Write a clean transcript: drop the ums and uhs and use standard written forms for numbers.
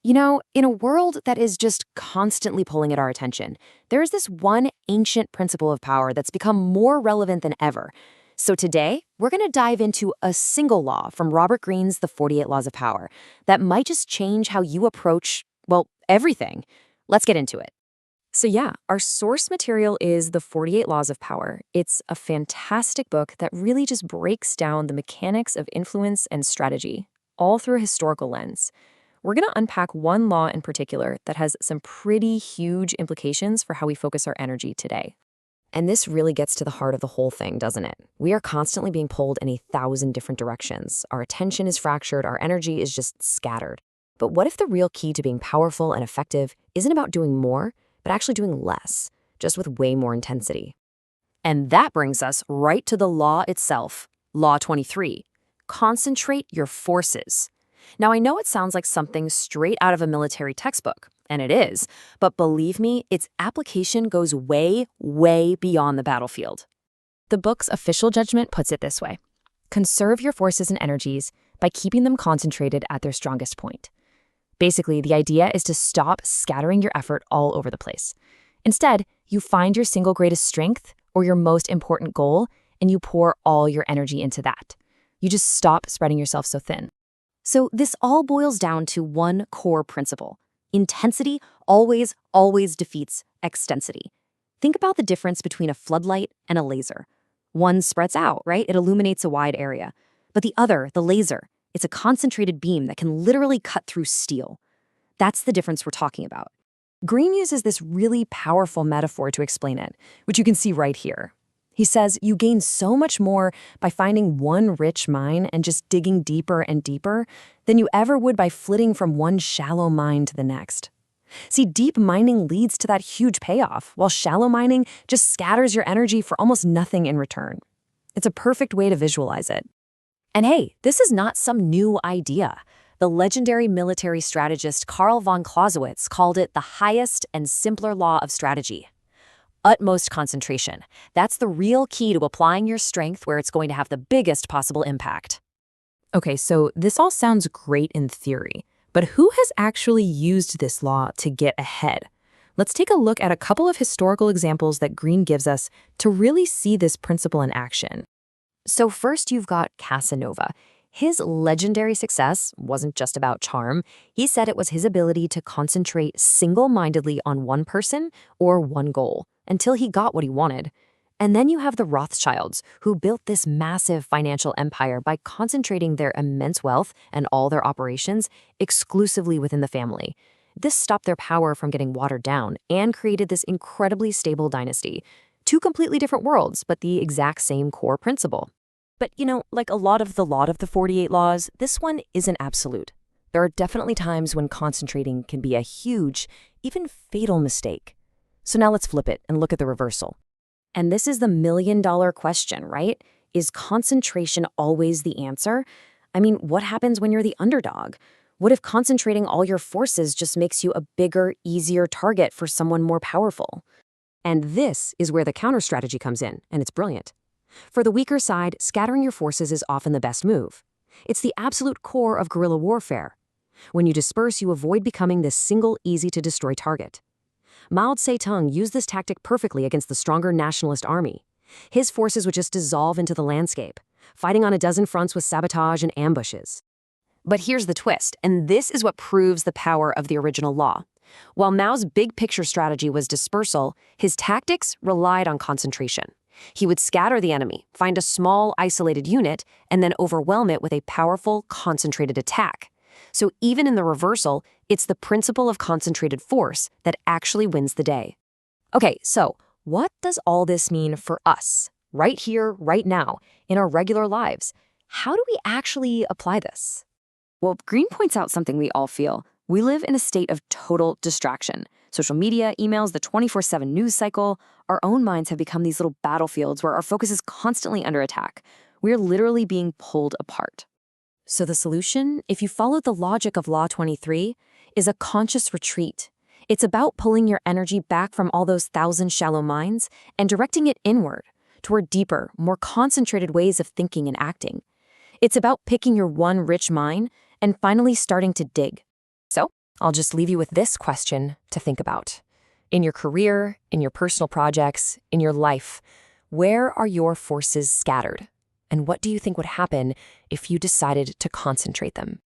In a world that is just constantly pulling at our attention, there is this one ancient principle of power that's become more relevant than ever. So today, we're going to dive into a single law from Robert Greene's The 48 Laws of Power that might just change how you approach, well, everything. Let's get into it. So yeah, our source material is The 48 Laws of Power. It's a fantastic book that really just breaks down the mechanics of influence and strategy, all through a historical lens. We're going to unpack one law in particular that has some pretty huge implications for how we focus our energy today. And this really gets to the heart of the whole thing, doesn't it? We are constantly being pulled in 1,000 different directions. Our attention is fractured, our energy is just scattered. But what if the real key to being powerful and effective isn't about doing more, but actually doing less, just with way more intensity? And that brings us right to the law itself, Law 23. Concentrate your forces. Now, I know it sounds like something straight out of a military textbook, and it is, but believe me, its application goes way, way beyond the battlefield. The book's official judgment puts it this way: conserve your forces and energies by keeping them concentrated at their strongest point. Basically, the idea is to stop scattering your effort all over the place. Instead, you find your single greatest strength or your most important goal, and you pour all your energy into that. You just stop spreading yourself so thin. So this all boils down to one core principle. Intensity always, always defeats extensity. Think about the difference between a floodlight and a laser. One spreads out, right? It illuminates a wide area. But the other, the laser, it's a concentrated beam that can literally cut through steel. That's the difference we're talking about. Greene uses this really powerful metaphor to explain it, which you can see right here. He says you gain so much more by finding one rich mine and just digging deeper and deeper than you ever would by flitting from one shallow mine to the next. See, deep mining leads to that huge payoff, while shallow mining just scatters your energy for almost nothing in return. It's a perfect way to visualize it. And hey, this is not some new idea. The legendary military strategist Karl von Clausewitz called it the highest and simpler law of strategy. Utmost concentration. That's the real key to applying your strength where it's going to have the biggest possible impact. Okay, so this all sounds great in theory, but who has actually used this law to get ahead? Let's take a look at a couple of historical examples that Greene gives us to really see this principle in action. So first, you've got Casanova. His legendary success wasn't just about charm. He said it was his ability to concentrate single-mindedly on one person or one goal until he got what he wanted. And then you have the Rothschilds, who built this massive financial empire by concentrating their immense wealth and all their operations exclusively within the family. This stopped their power from getting watered down and created this incredibly stable dynasty. Two completely different worlds, but the exact same core principle. But, like a lot of the 48 laws, this one isn't absolute. There are definitely times when concentrating can be a huge, even fatal mistake. So now let's flip it and look at the reversal. And this is the million-dollar question, right? Is concentration always the answer? I mean, what happens when you're the underdog? What if concentrating all your forces just makes you a bigger, easier target for someone more powerful? And this is where the counter strategy comes in, and it's brilliant. For the weaker side, scattering your forces is often the best move. It's the absolute core of guerrilla warfare. When you disperse, you avoid becoming this single, easy-to-destroy target. Mao Zedong used this tactic perfectly against the stronger nationalist army. His forces would just dissolve into the landscape, fighting on a dozen fronts with sabotage and ambushes. But here's the twist, and this is what proves the power of the original law. While Mao's big-picture strategy was dispersal, his tactics relied on concentration. He would scatter the enemy, find a small, isolated unit, and then overwhelm it with a powerful, concentrated attack. So even in the reversal, it's the principle of concentrated force that actually wins the day. Okay, so what does all this mean for us, right here, right now, in our regular lives? How do we actually apply this? Well, Greene points out something we all feel. We live in a state of total distraction. Social media, emails, the 24/7 news cycle, our own minds have become these little battlefields where our focus is constantly under attack. We're literally being pulled apart. So the solution, if you follow the logic of Law 23, is a conscious retreat. It's about pulling your energy back from all those 1,000 shallow minds and directing it inward, toward deeper, more concentrated ways of thinking and acting. It's about picking your one rich mine and finally starting to dig. So, I'll just leave you with this question to think about. In your career, in your personal projects, in your life, where are your forces scattered? And what do you think would happen if you decided to concentrate them?